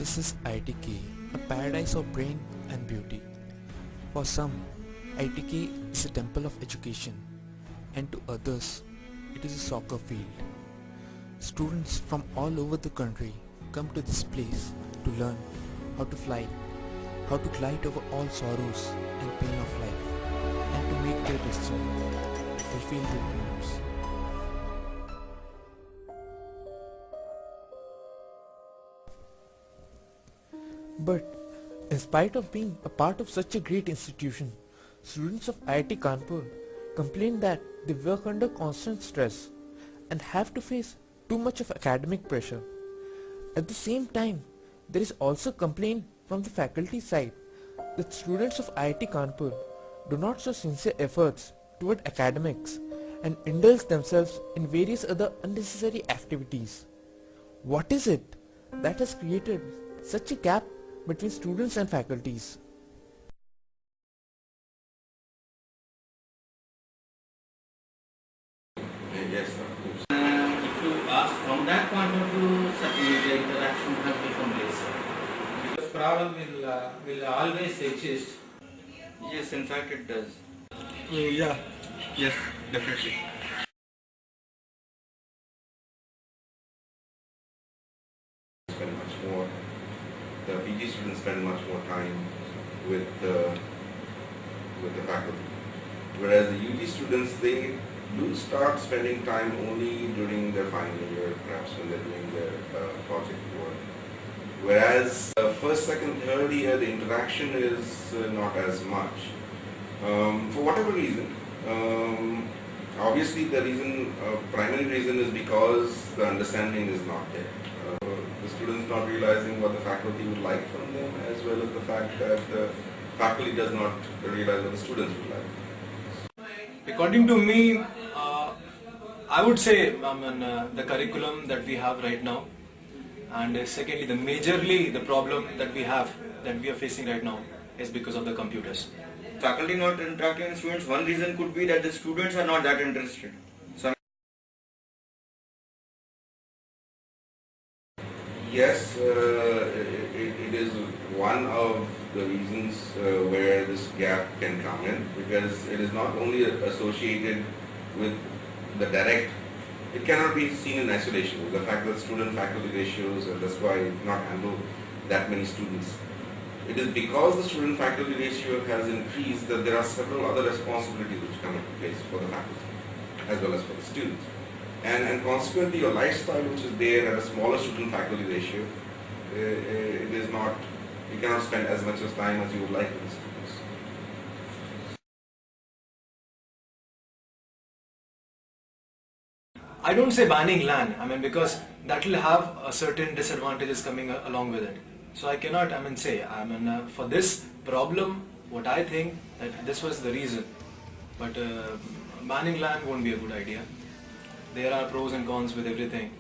This is IITK, a paradise of brain and beauty. For some, IITK is a temple of education, and to others, it is a soccer field. Students from all over the country come to this place to learn how to fly, how to glide over all sorrows and pain of life, and to make their destiny, to fulfill their dreams. But in spite of being a part of such a great institution, students of IIT Kanpur complain that they work under constant stress and have to face too much of academic pressure. At the same time, there is also complaint from the faculty side that students of IIT Kanpur do not show sincere efforts toward academics and indulge themselves in various other unnecessary activities. What is it that has created such a gap between students and faculties? Yes, of course. If you ask from that point of view, certainly the interaction has become less. Because problem will always exist. Yes, in fact it does. Yeah, yes, definitely. Spend much more. The PG students spend much more time with the faculty, whereas the UG students, they do start spending time only during their final year, perhaps when they're doing their project work. Whereas first, second, third year, the interaction is not as much. For whatever reason. Obviously, the reason, primary reason is because the understanding is not there. The students not realizing what the faculty would like from them, as well as the fact that the faculty does not realize what the students would like. According to me, I would say the curriculum that we have right now, and secondly, majorly the problem that we are facing right now is because of the computers. Faculty not interacting with students, one reason could be that the students are not that interested. Yes, it is one of the reasons where this gap can come in, because it is not only associated with the direct, it cannot be seen in isolation. The fact that student-faculty ratios, and that's why it cannot handle that many students. It is because the student-faculty ratio has increased that there are several other responsibilities which come into place for the faculty as well as for the students. And consequently, your lifestyle, which is there at a smaller student-faculty ratio, it is not, you cannot spend as much of time as you would like with the students. I don't say banning LAN, because that will have a certain disadvantages coming along with it. So I cannot, say, for this problem, what I think that this was the reason. But banning LAN won't be a good idea. There are pros and cons with everything.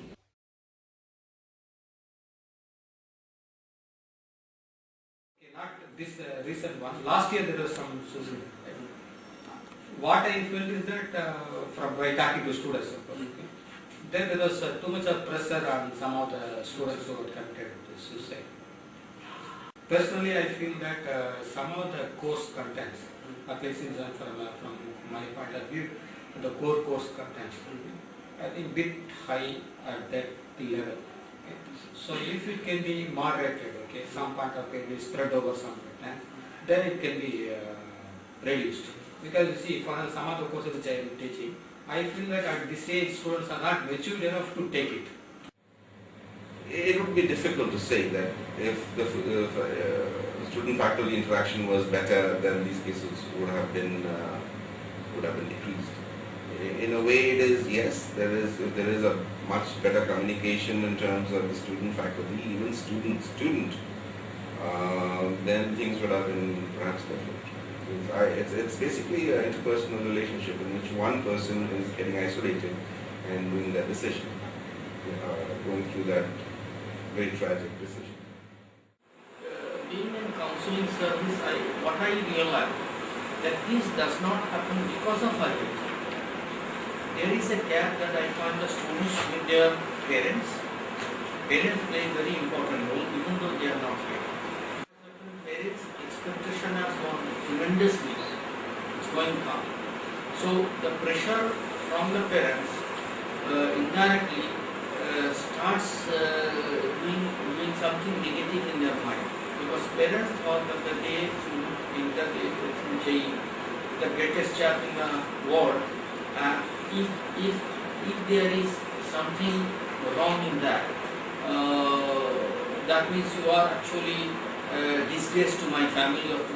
Okay, not this recent one. Last year there was some suicide. What I felt is that from by talking to students, of course, okay, then there was too much of pressure on some of the students who were committed to suicide. Personally, I feel that some of the course contents, at least from my point of view, the core course contents, I think bit high at that level. Okay. So if it can be moderated, okay, some part of it is spread over some time, then it can be reduced. Because you see, for some of the courses which I am teaching, I feel that at this age students are not mature enough to take it. It would be difficult to say that if the student-faculty interaction was better, then these cases would have been decreased. In a way, it is, yes, there is a much better communication in terms of the student-faculty, even student, then things would have been perhaps different. It's basically an interpersonal relationship in which one person is getting isolated and doing that decision, going through that very tragic decision. Being in counseling service, what I realized that this does not happen because of IIT. There is a gap that I find the students with their parents parents play a very important role even though they are not here. Certain parents' expectation has gone tremendously. It's going up. So the pressure from the parents indirectly starts doing something negative in their mind. Because parents thought that the day the greatest chap in the world, if there is something wrong in that, that means you are actually disgrace to my family or to